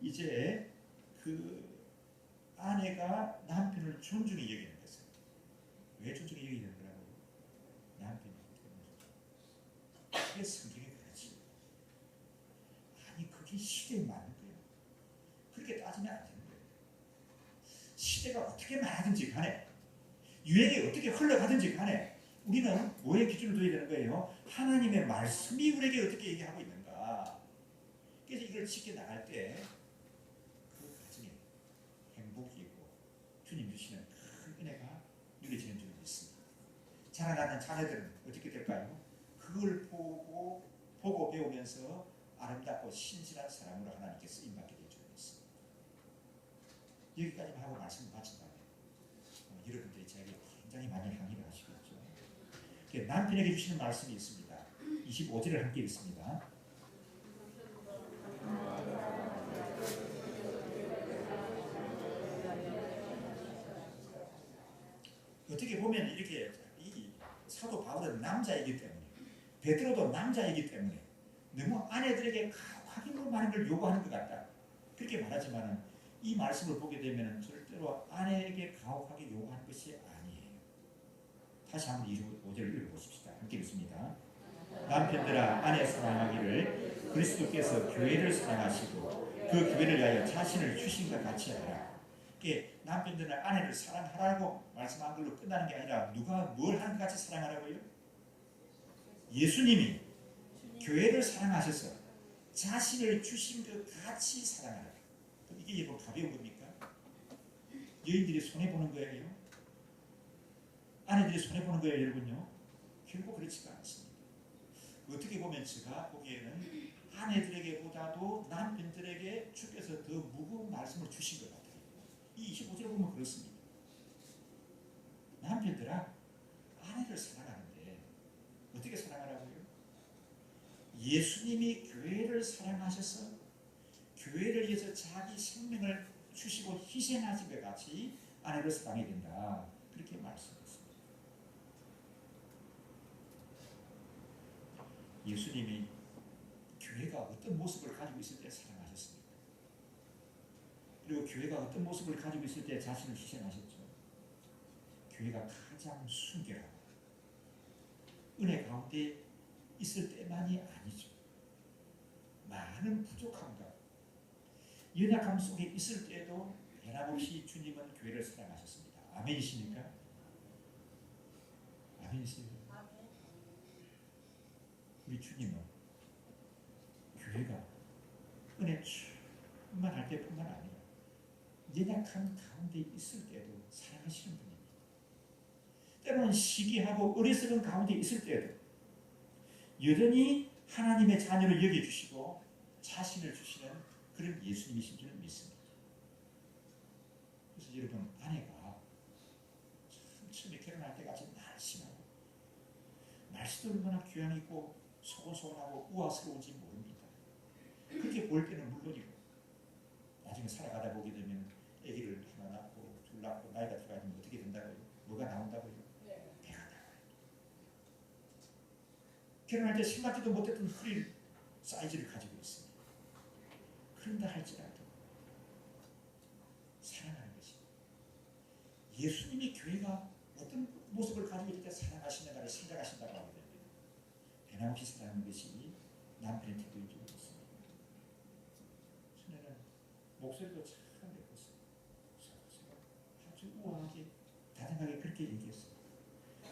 이제 그 아내가 남편을 존중히 여기는 것은 왜 존중히 여기는 거라고요? 남편이 때문에. 그게 성경의 가르침. 아니 그게 시대에 맞는 거예요. 그렇게 따지면 안 되는 거예요. 시대가 어떻게 말하든지 간에 유행이 어떻게 흘러가든지 간에 우리는 뭐의 기준을 둬야 되는 거예요? 하나님의 말씀이 우리에게 어떻게 얘기하고 있는가. 그래서 이걸 지켜나갈 때 그 가정에 행복이 있고 주님 주시는 큰 은혜가 누려지는 줄 믿습니다. 자라나는 자녀들은 어떻게 될까요? 그걸 보고 배우면서 아름답고 신실한 사람으로 하나님께 쓰임받게 될 줄 믿습니다. 여기까지만 하고 말씀을 마친다면 여러분들이 저에게 굉장히 많이 항의를 하시겠죠. 남편에게 주시는 말씀이 있습니다. 25절을 함께 읽습니다. 어떻게 보면 이렇게 이 사도 바울은 남자이기 때문에 베드로도 남자이기 때문에 너무 아내들에게 가혹하기로 많은 걸 요구하는 것 같다. 그렇게 말하지만 이 말씀을 보게 되면 절대로 아내에게 가혹하게 요구하는 것이 아니에요. 다시 한번 25절을 읽어보십시다. 함께 읽습니다. 남편들아 아내 사랑하기를 그리스도께서 교회를 사랑하시고 그 교회를 위하여 자신을 주신 것 같이 하라. 남편들은 아내를 사랑하라고 말씀한 걸로 끝나는 게 아니라 누가 뭘 하는 것 같이 사랑하라고요? 예수님이 교회를 사랑하셔서 자신을 주신 것 같이 사랑하라. 이게 뭐 가벼운 겁니까? 여인들이 손해보는 거예요? 아내들이 손해보는 거예요, 여러분요? 결국 그렇지가 않습니다. 어떻게 보면 제가 보기에는 아내들에게보다도 남편들에게 주께서 더 무거운 말씀을 주신 것 같아요. 이 25절 보면 그렇습니다. 남편들아 아내를 사랑하는데 어떻게 사랑하라고요? 예수님이 교회를 사랑하셔서 교회를 위해서 자기 생명을 주시고 희생하신 것 같이 아내를 사랑해야 된다. 그렇게 말씀했습니다. 예수님이 교회가 어떤 모습을 가지고 있을 때 사랑하셨습니까? 그리고 교회가 어떤 모습을 가지고 있을 때 자신을 희생하셨죠. 교회가 가장 순결하고 은혜 가운데 있을 때만이 아니죠. 많은 부족함과 연약함 속에 있을 때도 변함없이 주님은 교회를 사랑하셨습니다. 아멘이십니까? 아멘이십니까? 우리 주님은 교회가 은혜 충만할 때뿐만 아니라 연약한 가운데 있을 때도 사랑하시는 분입니다. 때로는 시기하고 어리석은 가운데 있을 때도 여전히 하나님의 자녀를 여겨주시고 자신을 주시는 그런 예수님이신 줄 믿습니다. 그래서 여러분, 아내가 처음에 결혼할 때까지 날씬하고 날씨도 얼마나 교양있고 소곤소곤하고 우아스러운지 모릅니다. 그렇게 볼 때는 물론이고 나중에 살아가다 보게 되면 아기를 하나 낳고 둘 낳고 나이가 들어가면 어떻게 된다고요? 뭐가 나온다고요? 배가 나와요. 결혼할 때 생각지도 못했던 허리 사이즈를 가지고 있습니다. 그런다 할지라도 사랑하는 것이 예수님이 교회가 어떤 모습을 가지고 있을 때 사랑하시는가를 생각하신다고 하게 됩니다. 변함없이 사랑하는 것이 남편의 태도인 줄 믿습니다. 전에는 목소리도 참 예뻤어요. 아주 우아하게 다정하게 그렇게 얘기했어요.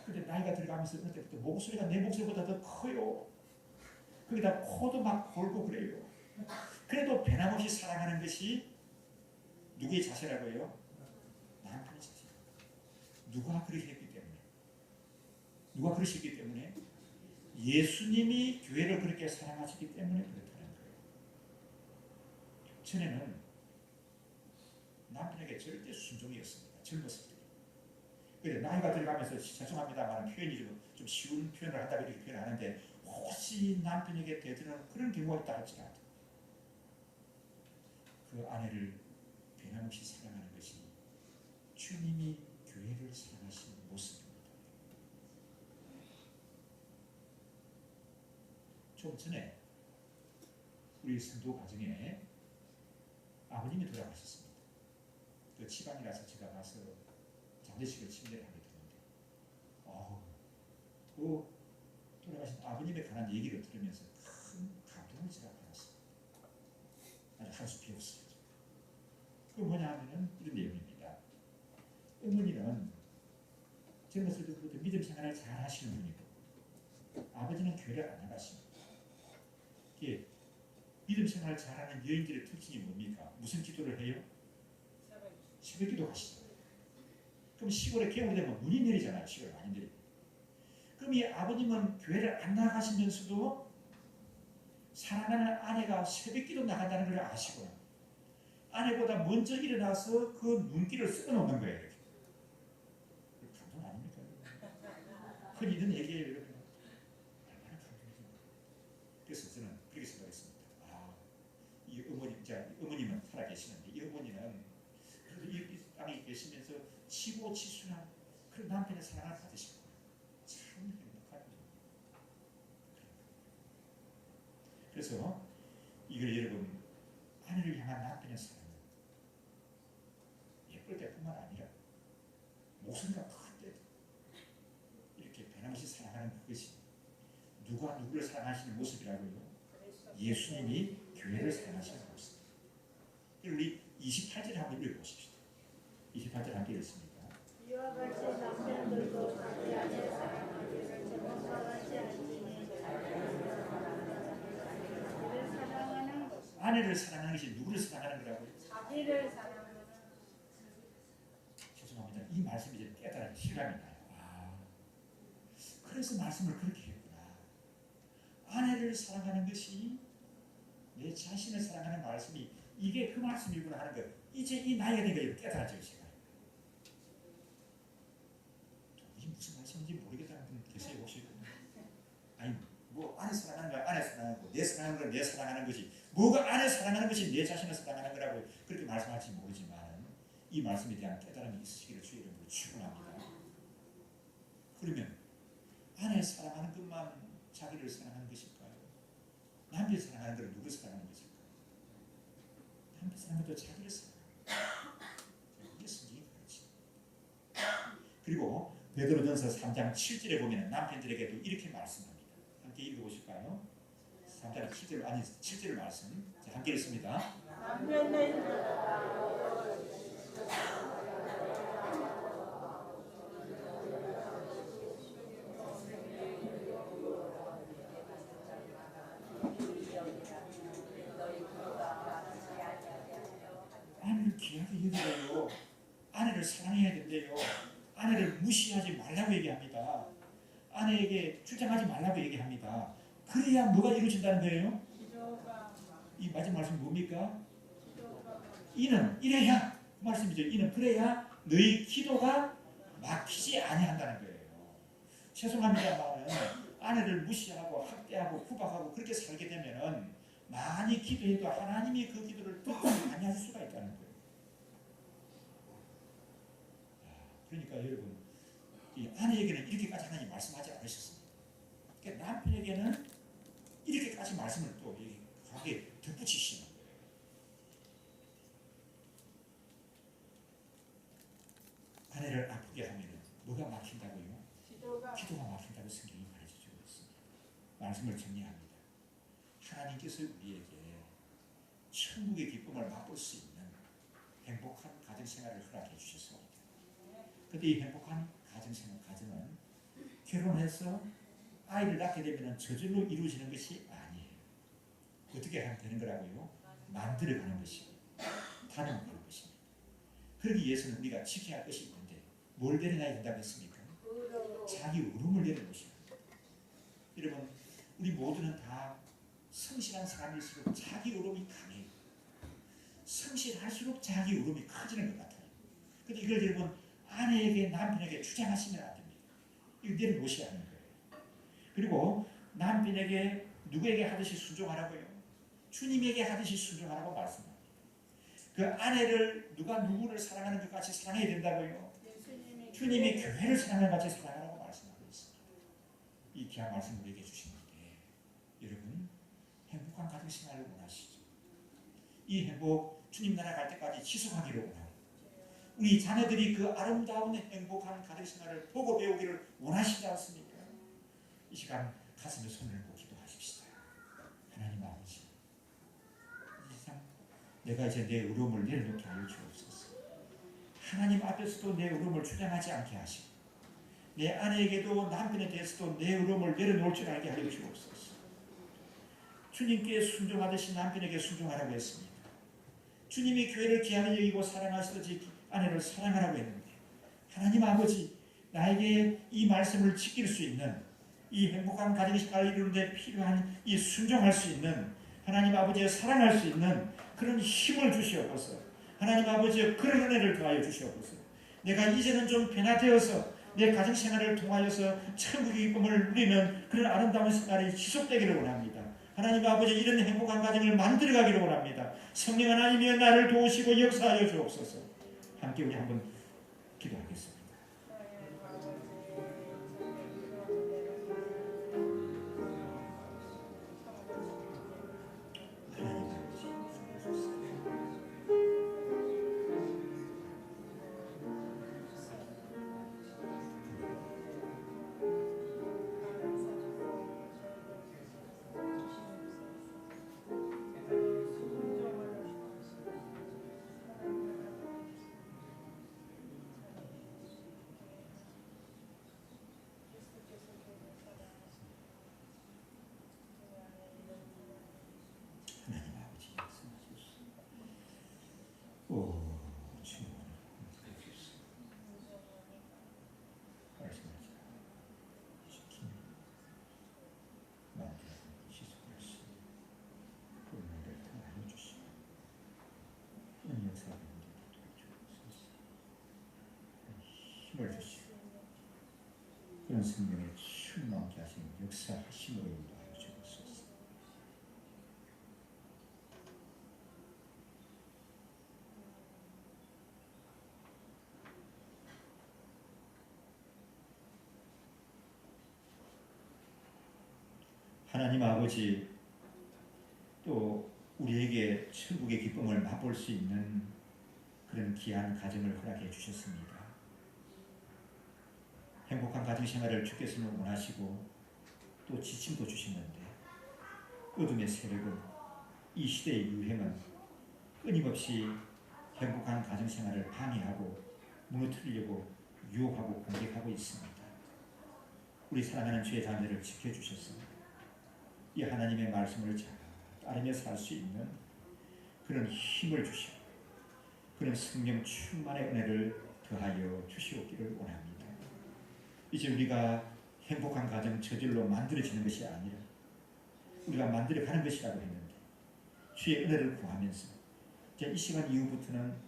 근데 나이가 들어가면서 어느 때부터 목소리가 내 목소리보다 더 커요. 거기다 코도 막 골고 그래요. 그래도 변함없이 사랑하는 것이 누구의 자세라고요? 남편의 자세. 누가 그렇게 했기 때문에? 누가 그러셨기 때문에? 예수님이 교회를 그렇게 사랑하시기 때문에 그렇다는 거예요. 전에는 남편에게 절대 순종이었습니다. 젊었을 때. 그래 나이가 들어가면서 죄송합니다만 표현이 좀 쉬운 표현을 한다고 이렇게 표현하는데 혹시 남편에게 대드는 그런 경우가 있다 할지라도 그 아내를 변함없이 사랑하는 것이 주님이 교회를 사랑하시는 모습입니다. 좀 전에 우리 성도 가정에 아버님이 돌아가셨습니다. 그 지방이라서 제가 가서 장례식을 침례를 하게 됐는데 그 돌아가신 아버님에 관한 얘기를 들으면서 큰 감동을 제가 받았습니다. 아주 한수 피웠어요. 그 뭐냐 하면은 이런 내용입니다. 어머니는 젊었을 때부터 믿음 생활을 잘 하시는 분이고 아버지는 교회를 안 나가십니다. 믿음 생활을 잘하는 여인들의 특징이 뭡니까? 무슨 기도를 해요? 새벽 기도 하시죠. 그럼 시골에 겨울이 되면 눈이 내리잖아요. 시골에 많이 내리고. 그럼 이 아버님은 교회를 안 나가시면서도 사랑하는 아내가 새벽 기도 나간다는 걸 아시고요. 아내보다 먼저 일어나서 그 눈길을 쓰어놓는 거예요. 이렇게. 감동 아닙니까? 흔히 있는 얘기예요. 여러분. 얼마나 감동이죠. 그래서 저는 그렇게 생각했습니다. 이 어머님은 살아계시는데 이 어머니는 이 땅에 계시면서 치고치순한 그런 남편의 사랑을 받으시고 참 행복한 분입니다. 그래서 이걸 여러분 아내를 향한 남편의 사랑은 예쁠 때뿐만 아니라 목소리가 클 때도 이렇게 변함없이 사랑하는 그것이 누가 누구를 사랑하시는 모습이라고요? 예수님이 교회를 사랑하시는 모습. 우리 28절 한번 읽어보십시오. 28절 함께 읽습니다. 이와 같이 남편들도 자기 아내 사랑하기를 저번과 같이 하시니 아내를 사랑하는 것이 누구를 사랑하는 거라고요? 자기를 사랑하는. 죄송합니다. 이 말씀이 이제 깨달은 실감이 나요. 그래서 말씀을 그렇게 했구나. 아내를 사랑하는 것이 내 자신을 사랑하는 말씀이 이게 그 말씀이구나 하는 거 이제 이 나이가 되니까 깨달아져요. 제가. 이게 무슨 말씀인지 모르겠다는 분 계세요 혹시? 아니 뭐 아내 사랑하는 거 아내 사랑하는 거 내 사랑하는 거 내 사랑하는 것이 뭐가 아내 사랑하는 것이 내 자신을 사랑하는 거라고 그렇게 말씀할지 모르지만 이 말씀에 대한 깨달음이 있으시기를 주의 이름으로 축원합니다. 그러면 아내 사랑하는 것만 자기를 사랑하는 것일까요? 남편 사랑하는 것은 누구를 사랑하는 것일까요? 남편 사랑하는 것도 자기를 사랑합니다. 이게 성경이 그렇지. 그리고 베드로전서 3장 7절에 보면 남편들에게도 이렇게 말씀합니다. 함께 읽어보실까요? 3장 7절 아니 7절 말씀. 자, 함께 읽습니다. 아내를 귀하게 여기래요. 아내를 사랑해야 된대요. 아내를 무시하지 말라고 얘기합니다. 아내에게 주장하지 말라고 얘기합니다. 그래야 뭐가 이루어진다는 거예요? 이 마지막 말씀 뭡니까? 이는 이래야 그 말씀이죠. 이는 그래야 너희 기도가 막히지 아니한다는 거예요. 죄송합니다만 아내를 무시하고 학대하고 구박하고 그렇게 살게 되면은 많이 기도해도 하나님이 그 기도를 듣지 아니할 수가 있다는 거예요. 그러니까 여러분 이 아내에게는 이렇게까지 하나님 말씀하지 않으셨습니다. 그러니까 남편에게는 이렇게까지 말씀을 또 강하게 덧붙이시는 거예요. 아내를 아프게 하면 뭐가 막힌다고요? 기도가 막힌다고 성경이 가르쳐주고 있습니다. 말씀을 정리합니다. 하나님께서 우리에게 천국의 기쁨을 맛볼 수 있는 행복한 가정생활을 허락해 주셨습니다. 그런데 이 행복한 가정은 결혼해서 아이를 낳게 되면 저절로 이루어지는 것이 아니에요. 어떻게 하면 되는 거라고요? 만들어가는 것이고 다듬어가는 것입니다. 그러기 위해서는 우리가 지켜야 할 것이 있는데 뭘 내려놔야 된다고 했습니까? 자기 울음을 내려놓으셔야 합니다. 여러분 우리 모두는 다 성실한 사람일수록 자기 울음이 강해요. 성실할수록 자기 울음이 커지는 것 같아요. 그런데 이걸 여러분 아내에게 남편에게 주장하시면 안 됩니다. 이거 내려놓으셔야 하는 거예요. 그리고 남편에게 누구에게 하듯이 순종하라고요? 주님에게 하듯이 순종하라고 말씀합니다. 그 아내를 누구를 사랑하는 것 같이 사랑해야 된다고요? 주님이 교회를 사랑하는 것 같이 사랑하라고 말씀하고 있습니다. 이 귀한 말씀 우리에게 주시는데 여러분 행복한 가정 생활을 원하시죠? 이 행복 주님 나라 갈 때까지 지속하기를 원하고 우리 자녀들이 그 아름다운 행복한 가정 생활을 보고 배우기를 원하시지 않습니까? 이 시간 가슴에 손을 얹고 기도하십시다. 하나님 아버지 이 세상 내가 이제 내 의로움을 내려놓게 하여 주옵소서. 하나님 앞에서도 내 의로움을 주장하지 않게 하시고 내 아내에게도 남편에 대해서도 내 의로움을 내려놓을 줄 알게 하여 주옵소서. 주님께 순종하듯이 남편에게 순종하라고 했습니다. 주님이 교회를 귀하게 여기고 사랑하시듯이 아내를 사랑하라고 했는데 하나님 아버지 나에게 이 말씀을 지킬 수 있는 이 행복한 가정생활을 이루는 데 필요한 이 순종할 수 있는 하나님 아버지의 사랑할 수 있는 그런 힘을 주시옵소서. 하나님 아버지의 그런 은혜를 더하여 주시옵소서. 내가 이제는 좀 변화되어서 내 가정생활을 통하여서 천국의 기쁨을 누리는 그런 아름다운 생활이 지속되기를 원합니다. 하나님 아버지 이런 행복한 가정을 만들어가기를 원합니다. 성령 하나님이여 나를 도우시고 역사하여 주옵소서. 함께 우리 한번 기도하겠습니다. 힘을 주시고 그런 생명에 충만케 하시는 역사하심으로 인도하여 주옵소서. 하나님 아버지 또 우리에게 천국의 기쁨을 맛볼 수 있는 그런 귀한 가정을 허락해 주셨습니다. 행복한 가정생활을 주께서는 원하시고 또 지침도 주시는데 어둠의 세력은 이 시대의 유행은 끊임없이 행복한 가정생활을 방해하고 무너뜨리려고 유혹하고 공격하고 있습니다. 우리 사랑하는 주의 자녀를 지켜주셔서 이 하나님의 말씀을 잘 따르며 살 수 있는 그런 힘을 주시고 그런 성령 충만의 은혜를 더하여 주시옵기를 원합니다. 이제 우리가 행복한 가정 저절로 만들어지는 것이 아니라 우리가 만들어가는 것이라고 했는데 주의 은혜를 구하면서 이제 이 시간 이후부터는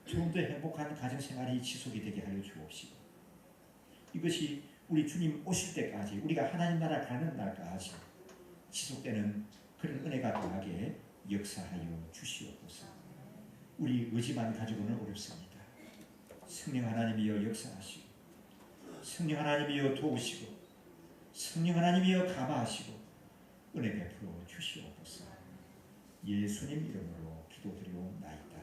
좀 더 행복한 가정생활이 지속이 되게 하여 주옵시고 이것이 우리 주님 오실 때까지 우리가 하나님 나라 가는 날까지 지속되는 그런 은혜가 더하게 역사하여 주시옵소서. 우리 의지만 가지고는 어렵습니다. 성령 하나님이여 역사하시고 성령 하나님이여 도우시고 성령 하나님이여 감화하시고 은혜 베풀어 주시옵소서. 예수님 이름으로 기도드리옵나이다.